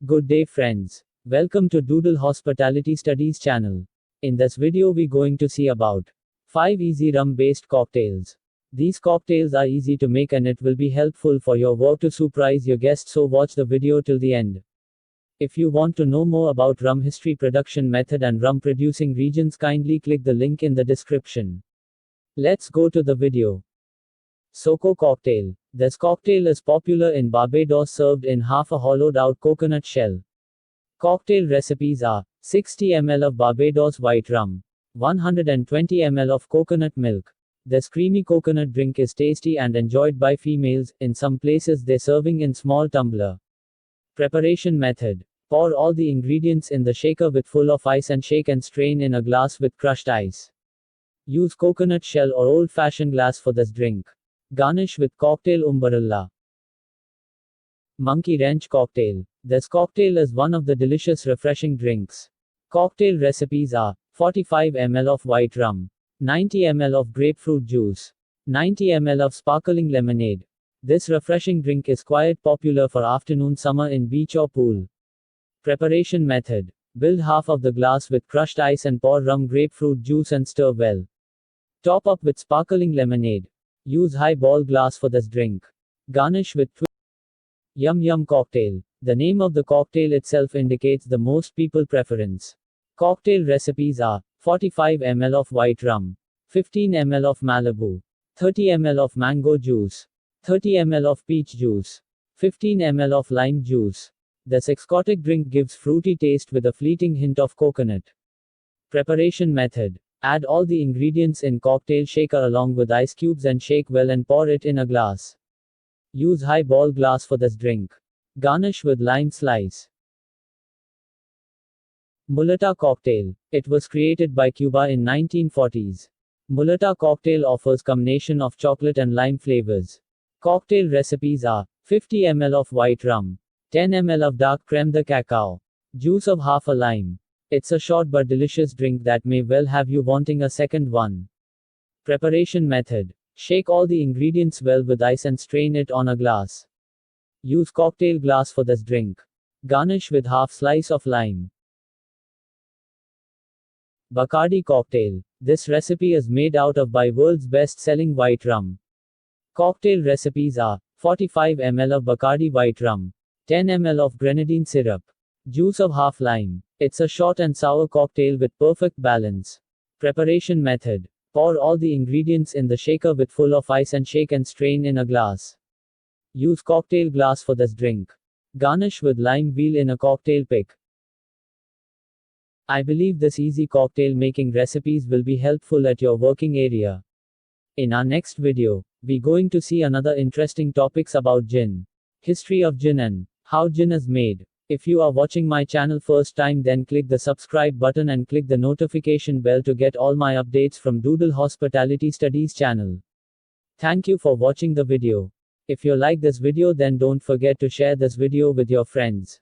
Good day friends. Welcome to Doodle Hospitality Studies channel. In this video we going to see about 5 easy rum based cocktails. These cocktails are easy to make and it will be helpful for your work to surprise your guests, so watch the video till the end. If you want to know more about rum history, production method and rum producing regions, kindly click the link in the description. Let's go to the video. Saoco Cocktail. This cocktail is popular in Barbados, served in half a hollowed out coconut shell. Cocktail recipes are 60 ml of Barbados white rum, 120 ml of coconut milk. This creamy coconut drink is tasty and enjoyed by females. In some places they serving in small tumbler. Preparation method. Pour all the ingredients in the shaker with full of ice and shake and strain in a glass with crushed ice. Use coconut shell or old-fashioned glass for this drink. Garnish with cocktail umbrella. Monkey Wrench Cocktail. This cocktail is one of the delicious refreshing drinks. Cocktail recipes are 45 ml of white rum, 90 ml of grapefruit juice, 90 ml of sparkling lemonade. This refreshing drink is quite popular for afternoon summer in beach or pool. Preparation method. Build half of the glass with crushed ice and pour rum grapefruit juice and stir well. Top up with sparkling lemonade. Use highball glass for this drink. Garnish with Yum Yum Cocktail. The name of the cocktail itself indicates the most people preference. Cocktail recipes are 45 ml of white rum, 15 ml of Malibu, 30 ml of mango juice, 30 ml of peach juice, 15 ml of lime juice. This exotic drink gives fruity taste with a fleeting hint of coconut. Preparation method. Add all the ingredients in cocktail shaker along with ice cubes and shake well and pour it in a glass. Use highball glass for this drink. Garnish with lime slice. Mulata Cocktail. It was created by Cuba in 1940s. Mulata cocktail offers combination of chocolate and lime flavors. Cocktail recipes are 50 ml of white rum, 10 ml of dark creme de cacao, juice of half a lime. It's a short but delicious drink that may well have you wanting a second one. Preparation method. Shake all the ingredients well with ice and strain it on a glass. Use cocktail glass for this drink. Garnish with half slice of lime. Bacardi Cocktail. This recipe is made out of by world's best-selling white rum. Cocktail recipes are 45 ml of Bacardi white rum, 10 ml of grenadine syrup, juice of half lime. It's a short and sour cocktail with perfect balance. Preparation method. Pour all the ingredients in the shaker with full of ice and shake and strain in a glass. Use cocktail glass for this drink. Garnish with lime wheel in a cocktail pick. I believe this easy cocktail making recipes will be helpful at your working area. In our next video, we going to see another interesting topics about gin. History of gin and how gin is made. If you are watching my channel first time, then click the subscribe button and click the notification bell to get all my updates from Doodle Hospitality Studies channel. Thank you for watching the video. If you like this video, then don't forget to share this video with your friends.